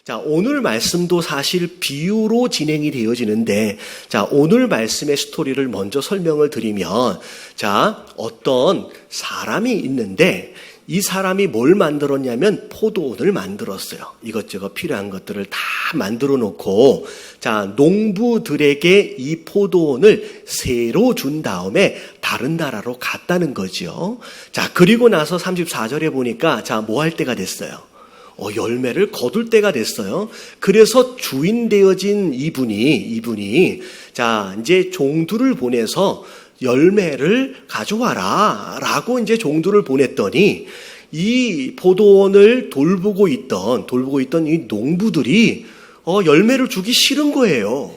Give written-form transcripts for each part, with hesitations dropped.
자, 오늘 말씀도 사실 비유로 진행이 되어지는데, 자, 오늘 말씀의 스토리를 먼저 설명을 드리면, 자, 어떤 사람이 있는데, 이 사람이 뭘 만들었냐면 포도원을 만들었어요. 이것저것 필요한 것들을 다 만들어 놓고, 자, 농부들에게 이 포도원을 새로 준 다음에 다른 나라로 갔다는 거죠. 자, 그리고 나서 34절에 보니까, 자, 뭐 할 때가 됐어요? 열매를 거둘 때가 됐어요. 그래서 주인 되어진 이분이 자, 이제 종들을 보내서 열매를 가져와라 라고 이제 종들을 보냈더니 이 포도원을 돌보고 있던 이 농부들이 열매를 주기 싫은 거예요.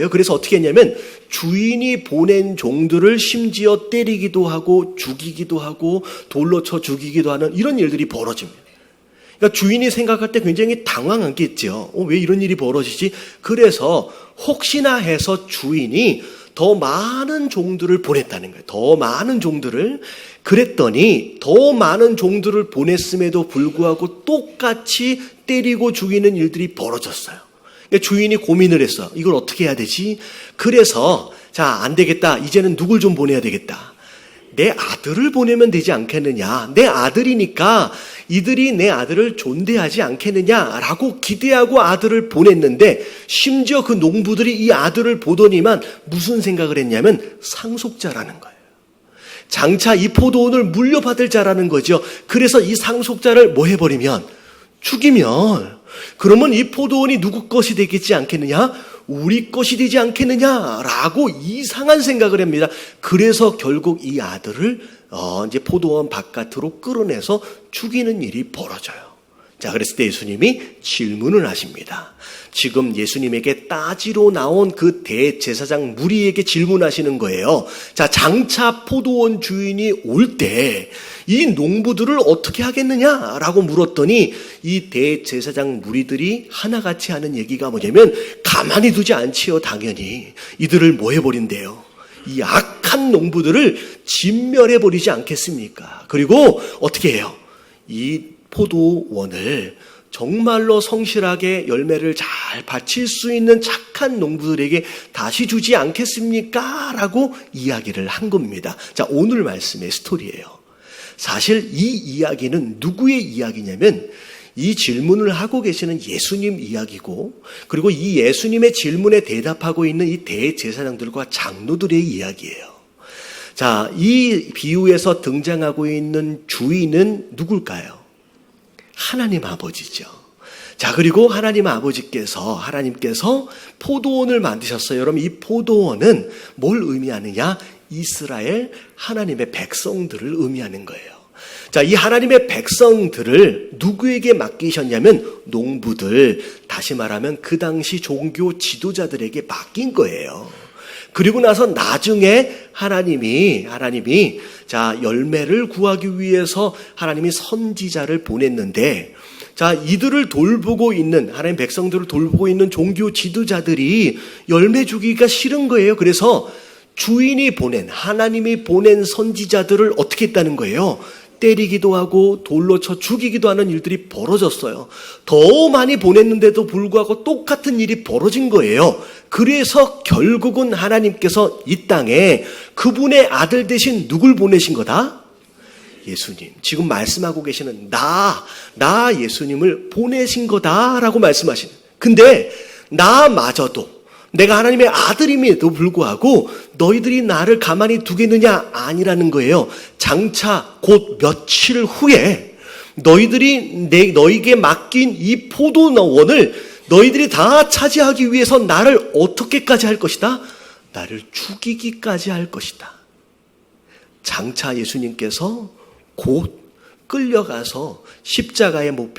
그래서 어떻게 했냐면 주인이 보낸 종들을 심지어 때리기도 하고 죽이기도 하고 돌로 쳐 죽이기도 하는 이런 일들이 벌어집니다. 그러니까 주인이 생각할 때 굉장히 당황하겠죠. 왜 이런 일이 벌어지지? 그래서 혹시나 해서 주인이 더 많은 종들을 보냈다는 거예요. 더 많은 종들을. 그랬더니 더 많은 종들을 보냈음에도 불구하고 똑같이 때리고 죽이는 일들이 벌어졌어요. 그러니까 주인이 고민을 했어. 이걸 어떻게 해야 되지? 그래서 자, 안 되겠다. 이제는 누굴 좀 보내야 되겠다. 내 아들을 보내면 되지 않겠느냐. 내 아들이니까 이들이 내 아들을 존대하지 않겠느냐라고 기대하고 아들을 보냈는데 심지어 그 농부들이 이 아들을 보더니만 무슨 생각을 했냐면 상속자라는 거예요. 장차 이 포도원을 물려받을 자라는 거죠. 그래서 이 상속자를 뭐 해버리면 죽이면 그러면 이 포도원이 누구 것이 되겠지 않겠느냐? 우리 것이 되지 않겠느냐라고 이상한 생각을 합니다. 그래서 결국 이 아들을 이제 포도원 바깥으로 끌어내서 죽이는 일이 벌어져요. 자, 그랬을 때 예수님이 질문을 하십니다. 지금 예수님에게 따지러 나온 그 대제사장 무리에게 질문하시는 거예요. 자, 장차 포도원 주인이 올 때 이 농부들을 어떻게 하겠느냐라고 물었더니 이 대제사장 무리들이 하나같이 하는 얘기가 뭐냐면 가만히 두지 않지요. 당연히 이들을 뭐 해버린대요. 이 악한 농부들을 진멸해버리지 않겠습니까? 그리고 어떻게 해요? 이 포도원을 정말로 성실하게 열매를 잘 바칠 수 있는 착한 농부들에게 다시 주지 않겠습니까? 라고 이야기를 한 겁니다. 자, 오늘 말씀의 스토리예요. 사실 이 이야기는 누구의 이야기냐면 이 질문을 하고 계시는 예수님 이야기고 그리고 이 예수님의 질문에 대답하고 있는 이 대제사장들과 장로들의 이야기예요. 자, 이 비유에서 등장하고 있는 주인은 누굴까요? 하나님 아버지죠. 자, 그리고 하나님께서 포도원을 만드셨어요. 여러분, 이 포도원은 뭘 의미하느냐? 이스라엘 하나님의 백성들을 의미하는 거예요. 자, 이 하나님의 백성들을 누구에게 맡기셨냐면 농부들, 다시 말하면 그 당시 종교 지도자들에게 맡긴 거예요. 그리고 나서 나중에 하나님이 자, 열매를 구하기 위해서 하나님이 선지자를 보냈는데 자, 이들을 돌보고 있는 하나님 백성들을 돌보고 있는 종교 지도자들이 열매 주기가 싫은 거예요. 그래서 하나님이 보낸 선지자들을 어떻게 했다는 거예요? 때리기도 하고 돌로 쳐 죽이기도 하는 일들이 벌어졌어요. 더 많이 보냈는데도 불구하고 똑같은 일이 벌어진 거예요. 그래서 결국은 하나님께서 이 땅에 그분의 아들 대신 누굴 보내신 거다? 예수님. 지금 말씀하고 계시는 나 예수님을 보내신 거다라고 말씀하시는. 근데 나마저도 내가 하나님의 아들임에도 불구하고 너희들이 나를 가만히 두겠느냐? 아니라는 거예요. 장차 곧 며칠 후에 너희에게 맡긴 이 포도원을 너희들이 다 차지하기 위해서 나를 어떻게까지 할 것이다? 나를 죽이기까지 할 것이다. 장차 예수님께서 곧 끌려가서 십자가에 못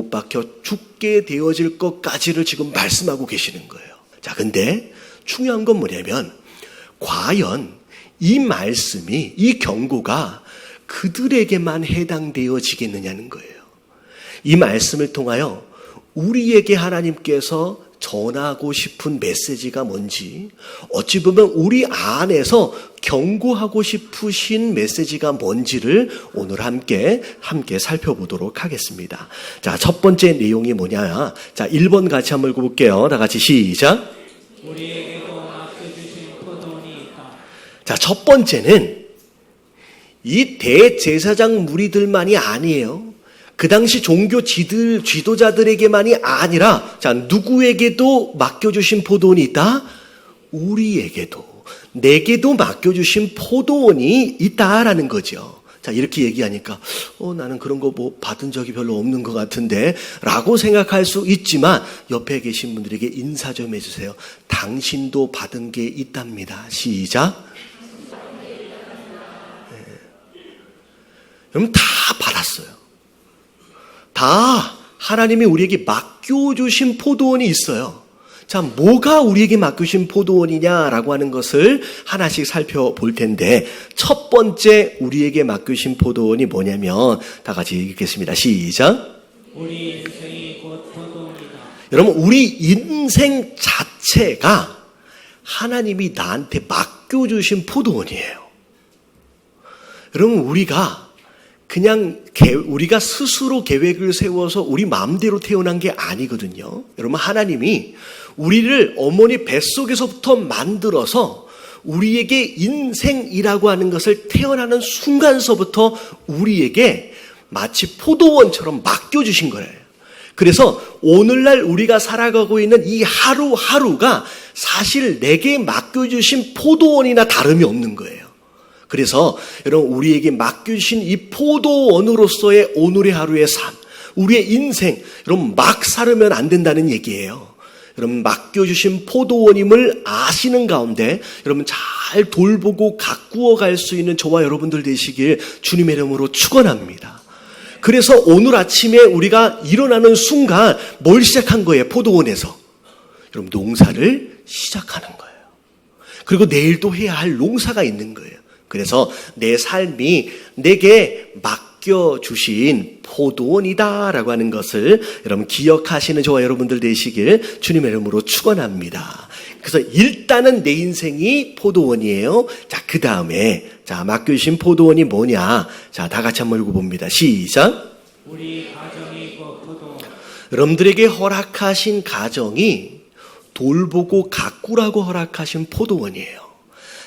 박혀 죽게 되어질 것까지를 지금 말씀하고 계시는 거예요. 자, 근데 중요한 건 뭐냐면 과연 이 말씀이, 이 경고가 그들에게만 해당되어지겠느냐는 거예요. 이 말씀을 통하여 우리에게 하나님께서 전하고 싶은 메시지가 뭔지, 어찌 보면 우리 안에서 경고하고 싶으신 메시지가 뭔지를 오늘 함께 살펴보도록 하겠습니다. 자, 첫 번째 내용이 뭐냐? 자, 1번 같이 한번 읽어볼게요. 다 같이 시작. 우리에게도 맡겨주신 포도원이 있다. 자, 첫 번째는 이 대제사장 무리들만이 아니에요. 그 당시 종교 지도자들에게만이 아니라, 자, 누구에게도 맡겨주신 포도원이 있다? 우리에게도, 내게도 맡겨주신 포도원이 있다라는 거죠. 자, 이렇게 얘기하니까, 나는 그런 거 뭐 받은 적이 별로 없는 것 같은데, 라고 생각할 수 있지만, 옆에 계신 분들에게 인사 좀 해주세요. 당신도 받은 게 있답니다. 시작. 여러분, 다 받았어요. 다 하나님이 우리에게 맡겨주신 포도원이 있어요. 자, 뭐가 우리에게 맡겨주신 포도원이냐라고 하는 것을 하나씩 살펴볼 텐데, 첫 번째 우리에게 맡겨주신 포도원이 뭐냐면, 다 같이 읽겠습니다. 시작. 우리 인생이 곧 포도원이다. 여러분, 우리 인생 자체가 하나님이 나한테 맡겨주신 포도원이에요. 여러분, 우리가 스스로 계획을 세워서 우리 마음대로 태어난 게 아니거든요. 여러분, 하나님이 우리를 어머니 뱃속에서부터 만들어서 우리에게 인생이라고 하는 것을 태어나는 순간서부터 우리에게 마치 포도원처럼 맡겨주신 거예요. 그래서 오늘날 우리가 살아가고 있는 이 하루하루가 사실 내게 맡겨주신 포도원이나 다름이 없는 거예요. 그래서 여러분, 우리에게 맡겨주신 이 포도원으로서의 오늘의 하루의 삶, 우리의 인생, 여러분 막 살으면 안 된다는 얘기예요. 여러분, 맡겨주신 포도원임을 아시는 가운데 여러분 잘 돌보고 가꾸어 갈 수 있는 저와 여러분들 되시길 주님의 이름으로 축원합니다. 그래서 오늘 아침에 우리가 일어나는 순간 뭘 시작한 거예요? 포도원에서. 여러분, 농사를 시작하는 거예요. 그리고 내일도 해야 할 농사가 있는 거예요. 그래서 내 삶이 내게 맡겨주신 포도원이다라고 하는 것을 여러분 기억하시는 저와 여러분들 되시길 주님의 이름으로 축원합니다. 그래서 일단은 내 인생이 포도원이에요. 자, 그 다음에 맡겨주신 포도원이 뭐냐? 자, 다 같이 한번 읽어봅니다. 시작. 우리 가정이 곧 포도원. 여러분들에게 허락하신 가정이 돌보고 가꾸라고 허락하신 포도원이에요.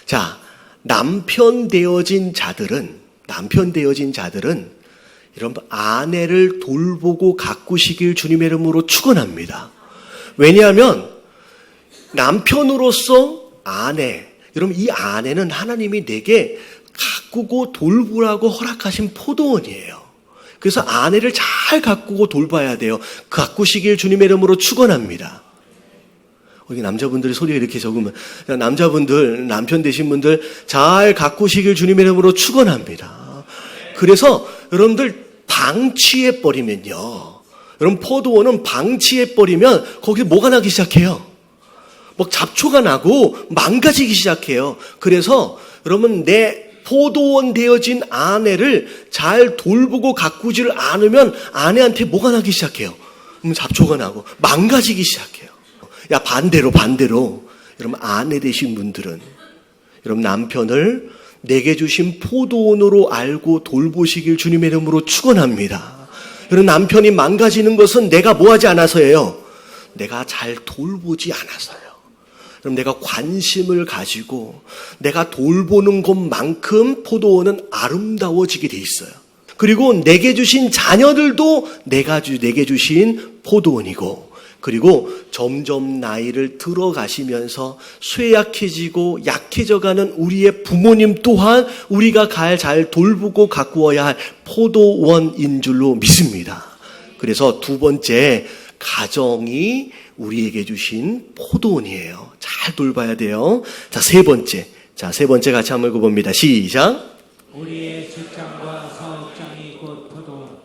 자, 남편 되어진 자들은 여러분 아내를 돌보고 가꾸시길 주님의 이름으로 축원합니다. 왜냐하면 남편으로서 여러분 이 아내는 하나님이 내게 가꾸고 돌보라고 허락하신 포도원이에요. 그래서 아내를 잘 가꾸고 돌봐야 돼요. 가꾸시길 주님의 이름으로 축원합니다. 여기 남자분들이 소리가 이렇게 적으면, 남자분들, 남편 되신 분들 잘 가꾸시길 주님의 이름으로 축원합니다. 그래서 여러분들 방치해버리면요, 여러분 포도원은 방치해버리면 거기에 뭐가 나기 시작해요? 막 잡초가 나고 망가지기 시작해요. 그래서 여러분 내 포도원 되어진 아내를 잘 돌보고 가꾸지를 않으면 아내한테 뭐가 나기 시작해요? 잡초가 나고 망가지기 시작해요. 반대로 여러분 아내 되신 분들은 여러분 남편을 내게 주신 포도원으로 알고 돌보시길 주님의 이름으로 축원합니다. 여러분 남편이 망가지는 것은 내가 뭐하지 않아서예요. 내가 잘 돌보지 않아서요. 그럼 내가 관심을 가지고 내가 돌보는 것만큼 포도원은 아름다워지게 돼 있어요. 그리고 내게 주신 자녀들도 내게 주신 포도원이고, 그리고 점점 나이를 들어가시면서 쇠약해지고 약해져가는 우리의 부모님 또한 우리가 잘 돌보고 가꾸어야 할 포도원인 줄로 믿습니다. 그래서 두 번째, 가정이 우리에게 주신 포도원이에요. 잘 돌봐야 돼요. 세 번째 같이 한번 읽어봅니다. 시작. 우리의 직장과 사업장이 곧 포도원.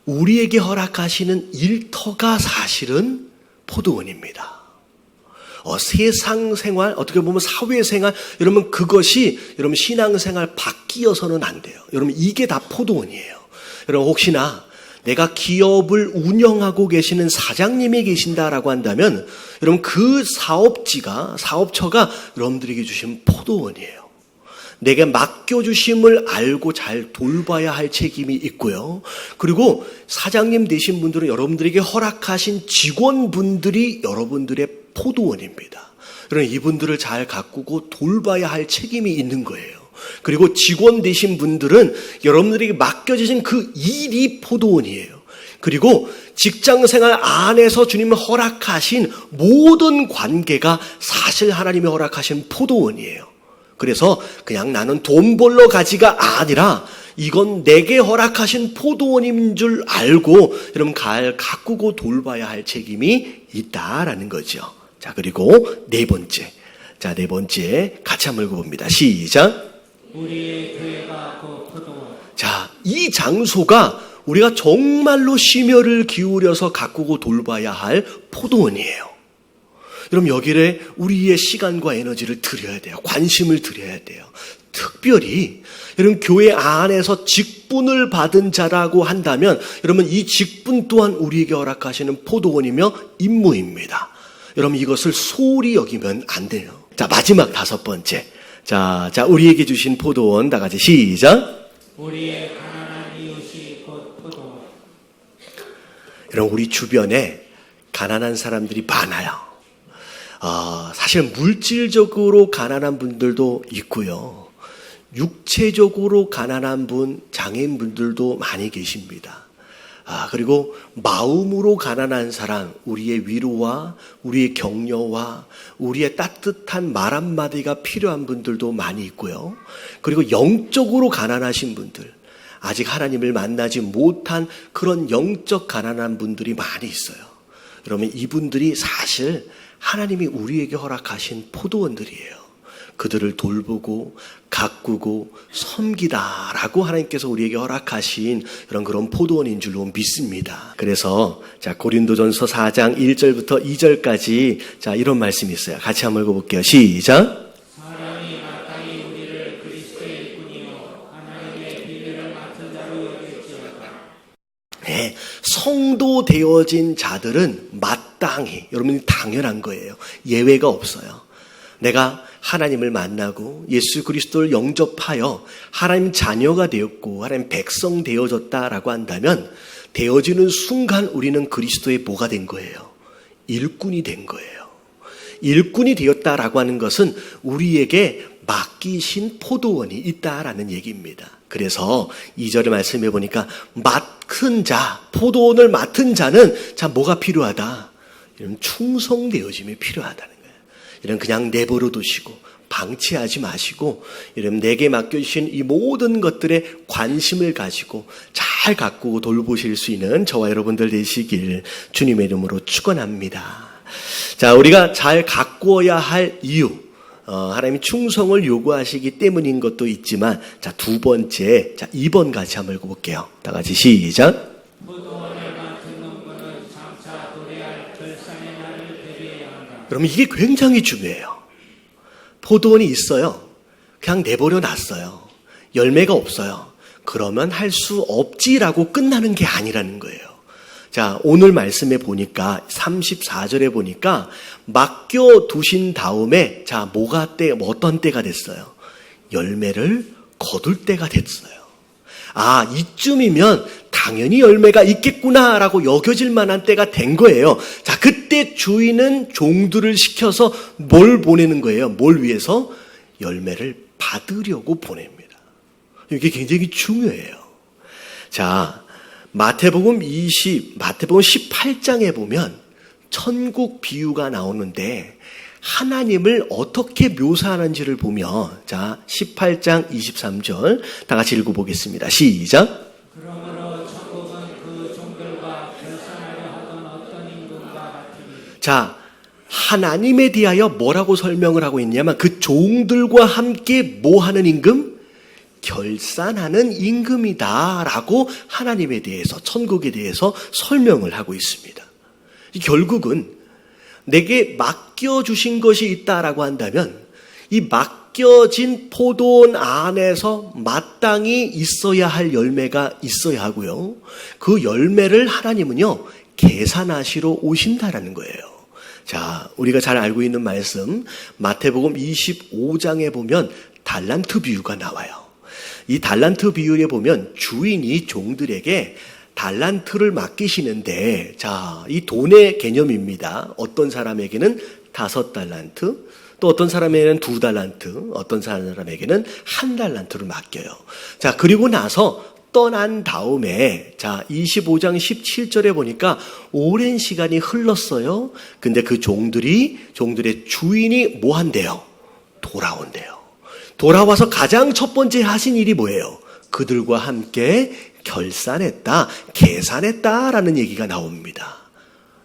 우리에게 허락하시는 일터가 사실은 포도원입니다. 세상 생활, 어떻게 보면 사회생활, 여러분 그것이 여러분 신앙생활 바뀌어서는 안 돼요. 여러분 이게 다 포도원이에요. 여러분 혹시나 내가 기업을 운영하고 계시는 사장님이 계신다라고 한다면 여러분 그 사업처가 여러분들에게 주신 포도원이에요. 내게 맡겨주심을 알고 잘 돌봐야 할 책임이 있고요. 그리고 사장님 되신 분들은 여러분들에게 허락하신 직원분들이 여러분들의 포도원입니다. 여러분 이분들을 잘 가꾸고 돌봐야 할 책임이 있는 거예요. 그리고 직원 되신 분들은 여러분들에게 맡겨주신 그 일이 포도원이에요. 그리고 직장생활 안에서 주님이 허락하신 모든 관계가 사실 하나님이 허락하신 포도원이에요. 그래서 그냥 나는 돈 벌러 가지가 아니라 이건 내게 허락하신 포도원인 줄 알고 여러분 잘 가꾸고 돌봐야 할 책임이 있다라는 거죠. 자, 그리고 네 번째 같이 한번 읽어봅니다. 시작. 우리의 교회가 그 포도원. 자, 이 장소가 우리가 정말로 심혈을 기울여서 가꾸고 돌봐야 할 포도원이에요. 여러분 여기에 우리의 시간과 에너지를 드려야 돼요. 관심을 드려야 돼요. 특별히 여러분 교회 안에서 직분을 받은 자라고 한다면 여러분 이 직분 또한 우리에게 허락하시는 포도원이며 임무입니다. 여러분 이것을 소홀히 여기면 안 돼요. 자, 마지막 다섯 번째. 자, 우리에게 주신 포도원 다 같이 시작. 우리의 가난한 이웃이 곧 포도원. 여러분 우리 주변에 가난한 사람들이 많아요. 사실 물질적으로 가난한 분들도 있고요. 육체적으로 가난한 분, 장애인분들도 많이 계십니다. 그리고 마음으로 가난한 사람, 우리의 위로와 우리의 격려와 우리의 따뜻한 말 한마디가 필요한 분들도 많이 있고요. 그리고 영적으로 가난하신 분들, 아직 하나님을 만나지 못한 그런 영적 가난한 분들이 많이 있어요. 그러면 이분들이 사실 하나님이 우리에게 허락하신 포도원들이에요. 그들을 돌보고 가꾸고 섬기다라고 하나님께서 우리에게 허락하신 그런 포도원인 줄로 믿습니다. 그래서 자, 고린도전서 4장 1절부터 2절까지 자, 이런 말씀이 있어요. 같이 한번 읽어볼게요. 시작. 사람이 마땅히 우리를 그리스도의 일꾼이요 하나님의 비밀을 맡은 자로 여길지어다. 네, 성도 되어진 자들은 마땅히, 여러분이 당연한 거예요. 예외가 없어요. 내가 하나님을 만나고 예수 그리스도를 영접하여 하나님 자녀가 되었고 하나님 백성 되어졌다라고 한다면 되어지는 순간 우리는 그리스도의 뭐가 된 거예요? 일꾼이 된 거예요. 일꾼이 되었다라고 하는 것은 우리에게 맡기신 포도원이 있다라는 얘기입니다. 그래서 2절의 말씀해 보니까 맡은 자, 포도원을 맡은 자는 자 뭐가 필요하다? 이런 충성되어짐이 필요하다는 거예요. 이런 그냥 내버려 두시고 방치하지 마시고 이런 내게 맡겨주신 이 모든 것들에 관심을 가지고 잘 가꾸고 돌보실 수 있는 저와 여러분들 되시길 주님의 이름으로 축원합니다. 자, 우리가 잘 가꾸어야 할 이유, 하나님이 충성을 요구하시기 때문인 것도 있지만 자, 두 번째, 자, 2번 같이 한번 읽어볼게요. 다 같이 시작. 포도원을 맡은 농부는 장차 도래할 결산의 날을 대비해야 한다. 그러면 이게 굉장히 중요해요. 포도원이 있어요. 그냥 내버려 놨어요. 열매가 없어요. 그러면 할 수 없지라고 끝나는 게 아니라는 거예요. 자, 오늘 말씀에 보니까 34절에 보니까 맡겨두신 다음에 자, 어떤 때가 됐어요? 열매를 거둘 때가 됐어요. 이쯤이면 당연히 열매가 있겠구나라고 여겨질 만한 때가 된 거예요. 자, 그때 주인은 종들을 시켜서 뭘 보내는 거예요? 뭘 위해서? 열매를 받으려고 보냅니다. 이게 굉장히 중요해요. 자, 마태복음 18장에 보면 천국 비유가 나오는데 하나님을 어떻게 묘사하는지를 보면 자, 18장 23절 다 같이 읽어보겠습니다. 시작. 그러므로 천국은 그 종들과 결산하려 하던 어떤 임금과 같으니. 자, 하나님에 대하여 뭐라고 설명을 하고 있냐면 그 종들과 함께 뭐 하는 임금? 결산하는 임금이다라고 하나님에 대해서, 천국에 대해서 설명을 하고 있습니다. 결국은 내게 맡겨주신 것이 있다라고 한다면 이 맡겨진 포도원 안에서 마땅히 있어야 할 열매가 있어야 하고요. 그 열매를 하나님은요, 계산하시러 오신다라는 거예요. 자, 우리가 잘 알고 있는 말씀, 마태복음 25장에 보면 달란트 비유가 나와요. 이 달란트 비유에 보면 주인이 종들에게 달란트를 맡기시는데, 자, 이 돈의 개념입니다. 어떤 사람에게는 5달란트, 또 어떤 사람에게는 2달란트, 어떤 사람에게는 1달란트를 맡겨요. 자, 그리고 나서 떠난 다음에, 자, 25장 17절에 보니까 오랜 시간이 흘렀어요. 근데 그 종들의 주인이 뭐 한대요? 돌아온대요. 돌아와서 가장 첫 번째 하신 일이 뭐예요? 그들과 함께 결산했다, 계산했다라는 얘기가 나옵니다.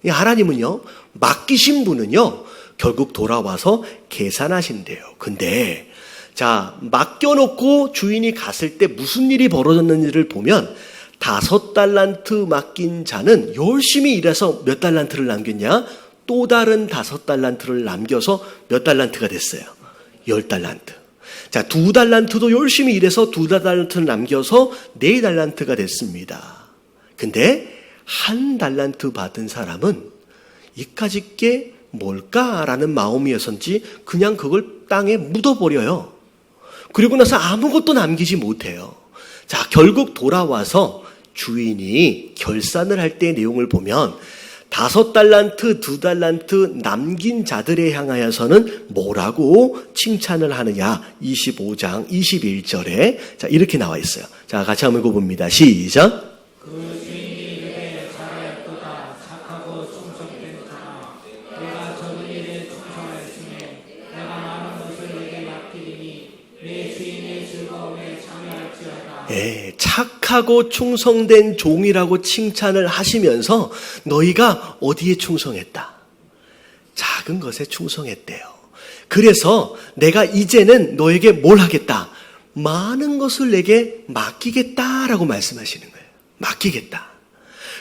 하나님은요, 맡기신 분은요, 결국 돌아와서 계산하신대요. 근데 자, 맡겨놓고 주인이 갔을 때 무슨 일이 벌어졌는지를 보면 5달란트 맡긴 자는 열심히 일해서 몇 달란트를 남겼냐? 또 다른 5달란트를 남겨서 몇 달란트가 됐어요? 10달란트. 자, 2달란트도 열심히 일해서 2달란트를 남겨서 4달란트가 됐습니다. 근데 1달란트 받은 사람은 이까짓 게 뭘까라는 마음이었는지 그냥 그걸 땅에 묻어버려요. 그리고 나서 아무것도 남기지 못해요. 자, 결국 돌아와서 주인이 결산을 할 때의 내용을 보면 5달란트, 2달란트 남긴 자들에 향하여서는 뭐라고 칭찬을 하느냐? 25장 21절에 자, 이렇게 나와 있어요. 자, 같이 한번 읽어봅니다. 시작. 그 주인이 이르되 잘하였도다. 착하고 충성된 자라. 내가 적은 일에 충성하였으며 내가 많은 것을 내게 맡기리니 내 주인의 즐거움에 참여할지어다. 예, 착하고 충성된 종이라고 칭찬을 하시면서 너희가 어디에 충성했다? 작은 것에 충성했대요. 그래서 내가 이제는 너에게 뭘 하겠다? 많은 것을 내게 맡기겠다라고 말씀하시는 거예요. 맡기겠다.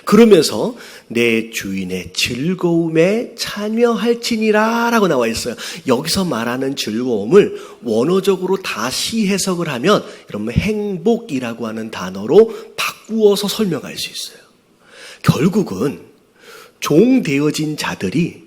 그러면서 내 주인의 즐거움에 참여할지니라 라고 나와 있어요. 여기서 말하는 즐거움을 원어적으로 다시 해석을 하면 여러분 행복이라고 하는 단어로 바꾸어서 설명할 수 있어요. 결국은 종 되어진 자들이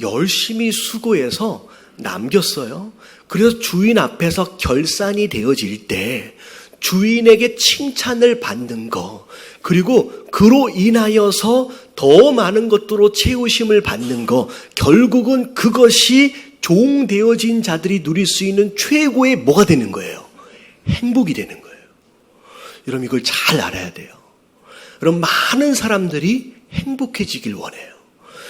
열심히 수고해서 남겼어요. 그래서 주인 앞에서 결산이 되어질 때 주인에게 칭찬을 받는 거, 그리고 그로 인하여서 더 많은 것들로 채우심을 받는 거, 결국은 그것이 종 되어진 자들이 누릴 수 있는 최고의 뭐가 되는 거예요? 행복이 되는 거예요. 여러분 이걸 잘 알아야 돼요. 여러분 많은 사람들이 행복해지길 원해요.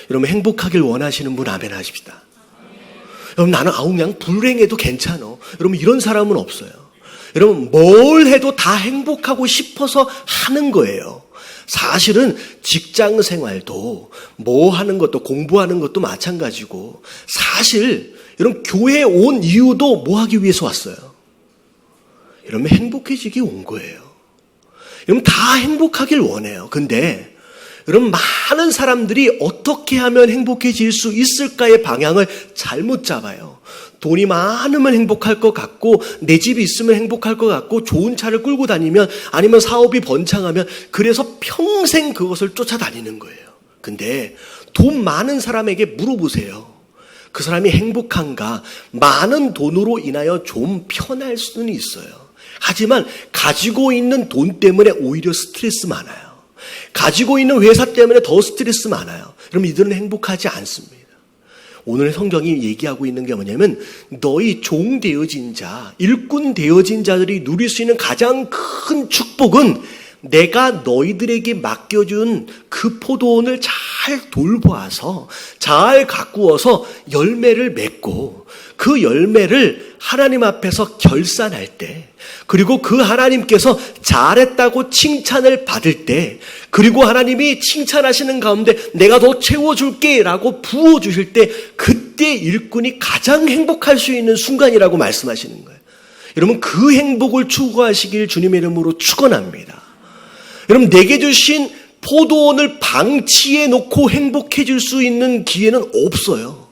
여러분 행복하길 원하시는 분 아멘 하십시다. 여러분 나는 그냥 불행해도 괜찮아. 여러분 이런 사람은 없어요. 여러분 뭘 해도 다 행복하고 싶어서 하는 거예요. 사실은 직장 생활도 뭐 하는 것도 공부하는 것도 마찬가지고 사실 여러분 교회에 온 이유도 뭐 하기 위해서 왔어요? 여러분 행복해지기 온 거예요. 여러분 다 행복하길 원해요. 근데 여러분 많은 사람들이 어떻게 하면 행복해질 수 있을까의 방향을 잘못 잡아요. 돈이 많으면 행복할 것 같고 내 집이 있으면 행복할 것 같고 좋은 차를 끌고 다니면 아니면 사업이 번창하면 그래서 평생 그것을 쫓아다니는 거예요. 근데 돈 많은 사람에게 물어보세요. 그 사람이 행복한가? 많은 돈으로 인하여 좀 편할 수는 있어요. 하지만 가지고 있는 돈 때문에 오히려 스트레스 많아요. 가지고 있는 회사 때문에 더 스트레스 많아요. 그럼 이들은 행복하지 않습니다. 오늘 성경이 얘기하고 있는 게 뭐냐면 너희 종 되어진 자, 일꾼 되어진 자들이 누릴 수 있는 가장 큰 축복은 내가 너희들에게 맡겨준 그 포도원을 잘 돌보아서 잘 가꾸어서 열매를 맺고 그 열매를 하나님 앞에서 결산할 때 그리고 그 하나님께서 잘했다고 칭찬을 받을 때 그리고 하나님이 칭찬하시는 가운데 내가 더 채워줄게 라고 부어주실 때 그때 일꾼이 가장 행복할 수 있는 순간이라고 말씀하시는 거예요. 여러분 그 행복을 추구하시길 주님의 이름으로 축원합니다. 여러분 내게 주신 포도원을 방치해 놓고 행복해질 수 있는 기회는 없어요.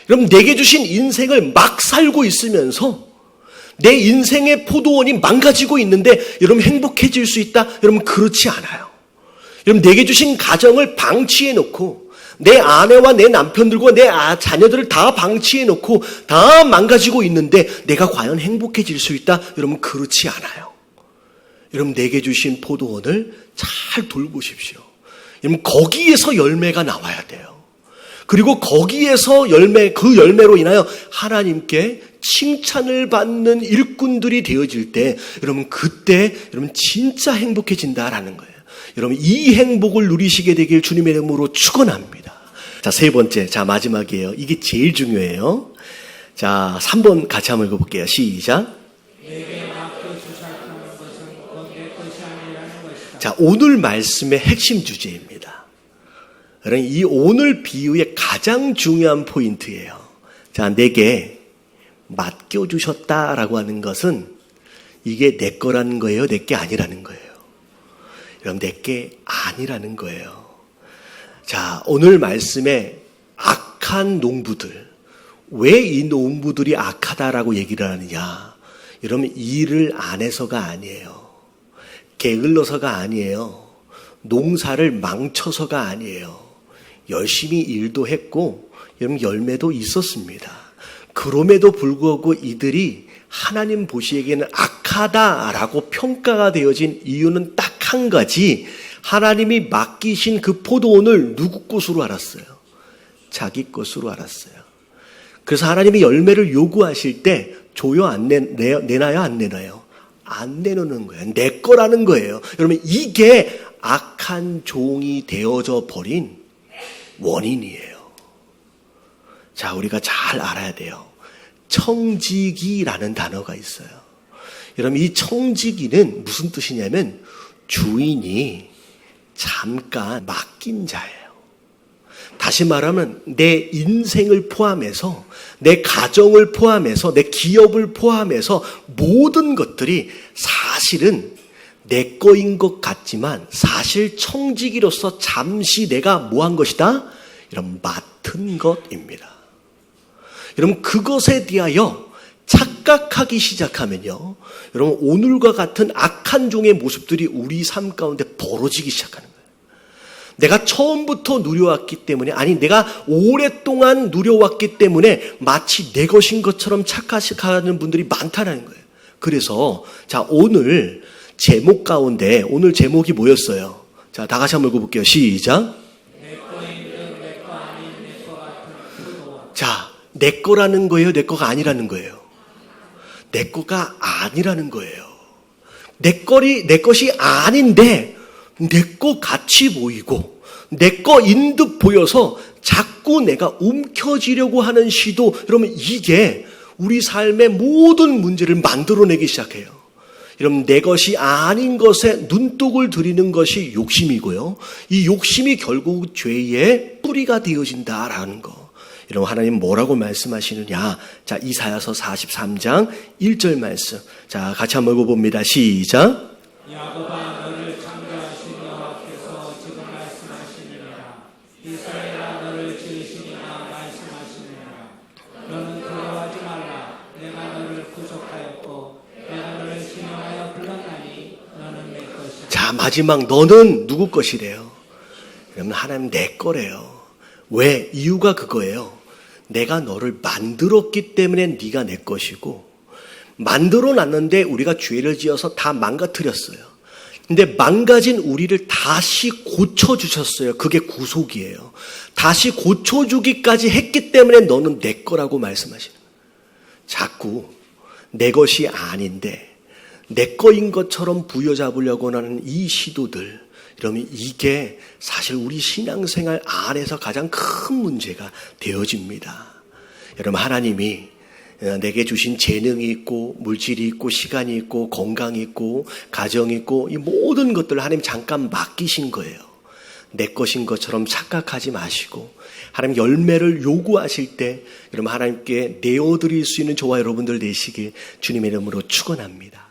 여러분, 내게 주신 인생을 막 살고 있으면서 내 인생의 포도원이 망가지고 있는데 여러분 행복해질 수 있다? 여러분 그렇지 않아요. 여러분 내게 주신 가정을 방치해 놓고 내 아내와 내 남편들과 내 자녀들을 다 방치해 놓고 다 망가지고 있는데 내가 과연 행복해질 수 있다? 여러분 그렇지 않아요. 여러분 내게 주신 포도원을 잘 돌보십시오. 여러분 거기에서 열매가 나와야 돼요. 그리고 거기에서 그 열매로 인하여 하나님께 칭찬을 받는 일꾼들이 되어질 때 여러분 그때 여러분 진짜 행복해진다라는 거예요. 여러분 이 행복을 누리시게 되길 주님의 이름으로 축원합니다. 자, 세 번째. 자, 마지막이에요. 이게 제일 중요해요. 자, 3번 같이 한번 읽어볼게요. 시작. 내게 맡겨주셨다는 것은 곧 내 것이 아니라는 것이다. 자, 오늘 말씀의 핵심 주제입니다. 여러분 이 오늘 비유의 가장 중요한 포인트예요. 자, 내게 맡겨주셨다라고 하는 것은 이게 내 거라는 거예요? 내 게 아니라는 거예요? 여러분 내 게 아니라는 거예요. 자, 오늘 말씀에 악한 농부들, 왜 이 농부들이 악하다라고 얘기를 하느냐? 여러분 일을 안 해서가 아니에요. 게을러서가 아니에요. 농사를 망쳐서가 아니에요. 열심히 일도 했고 여러분 열매도 있었습니다. 그럼에도 불구하고 이들이 하나님 보시기에는 악하다라고 평가가 되어진 이유는 딱 한 가지. 하나님이 맡기신 그 포도원을 누구 것으로 알았어요? 자기 것으로 알았어요. 그래서 하나님이 열매를 요구하실 때 줘요? 안 내놔요? 안 내놔요? 안 내놓는 거예요. 내 거라는 거예요. 여러분 이게 악한 종이 되어져 버린 원인이에요. 자, 우리가 잘 알아야 돼요. 청지기라는 단어가 있어요. 여러분 이 청지기는 무슨 뜻이냐면 주인이 잠깐 맡긴 자예요. 다시 말하면 내 인생을 포함해서 내 가정을 포함해서 내 기업을 포함해서 모든 것들이 사실은 내 거인 것 같지만 사실 청지기로서 잠시 내가 뭐 한 것이다? 이런 맡은 것입니다. 여러분 그것에 대하여 착각하기 시작하면요, 여러분 오늘과 같은 악한 종의 모습들이 우리 삶 가운데 벌어지기 시작하는 거예요. 내가 처음부터 누려왔기 때문에, 아니 내가 오랫동안 누려왔기 때문에 마치 내 것인 것처럼 착각하는 분들이 많다는 거예요. 그래서 자, 오늘 제목 가운데 오늘 제목이 뭐였어요? 자, 다 같이 한번 읽어볼게요. 시작. 내 거인 듯 내 거 아닌 내 거 같은 포도원. 자, 내 거라는 거예요? 내 거가 아니라는 거예요? 내 거가 아니라는 거예요. 내 것이 아닌데 내 거 같이 보이고 내 거인 듯 보여서 자꾸 내가 움켜쥐려고 하는 시도, 여러분 이게 우리 삶의 모든 문제를 만들어내기 시작해요. 여러분 내 것이 아닌 것에 눈독을 들이는 것이 욕심이고요. 이 욕심이 결국 죄의 뿌리가 되어진다라는 거. 여러분 하나님 뭐라고 말씀하시느냐? 자, 이사야서 43장 1절 말씀. 자, 같이 한번 읽어봅니다. 시작. 야곱아 너를 창조하신 여호와께서 지금 말씀하시느니라. 이스라엘아 너를 지으신 이가 말씀하시느니라. 너는 두려워하지 말라. 내가 너를 구속하였고 내가 너를 지명하여 불렀나니 너는 내 것이다. 자, 마지막 너는 누구 것이래요? 여러분 하나님 내 거래요. 왜? 이유가 그거예요. 내가 너를 만들었기 때문에 네가 내 것이고, 만들어놨는데 우리가 죄를 지어서 다 망가뜨렸어요. 근데 망가진 우리를 다시 고쳐주셨어요. 그게 구속이에요. 다시 고쳐주기까지 했기 때문에 너는 내 거라고 말씀하시는 거예요. 자꾸 내 것이 아닌데 내 거인 것처럼 부여잡으려고 하는 이 시도들, 여러분 이게 사실 우리 신앙생활 안에서 가장 큰 문제가 되어집니다. 여러분 하나님이 내게 주신 재능이 있고 물질이 있고 시간이 있고 건강이 있고 가정이 있고 이 모든 것들을 하나님 잠깐 맡기신 거예요. 내 것인 것처럼 착각하지 마시고 하나님 열매를 요구하실 때 여러분 하나님께 내어드릴 수 있는 저와 여러분들 되시길 주님의 이름으로 축원합니다.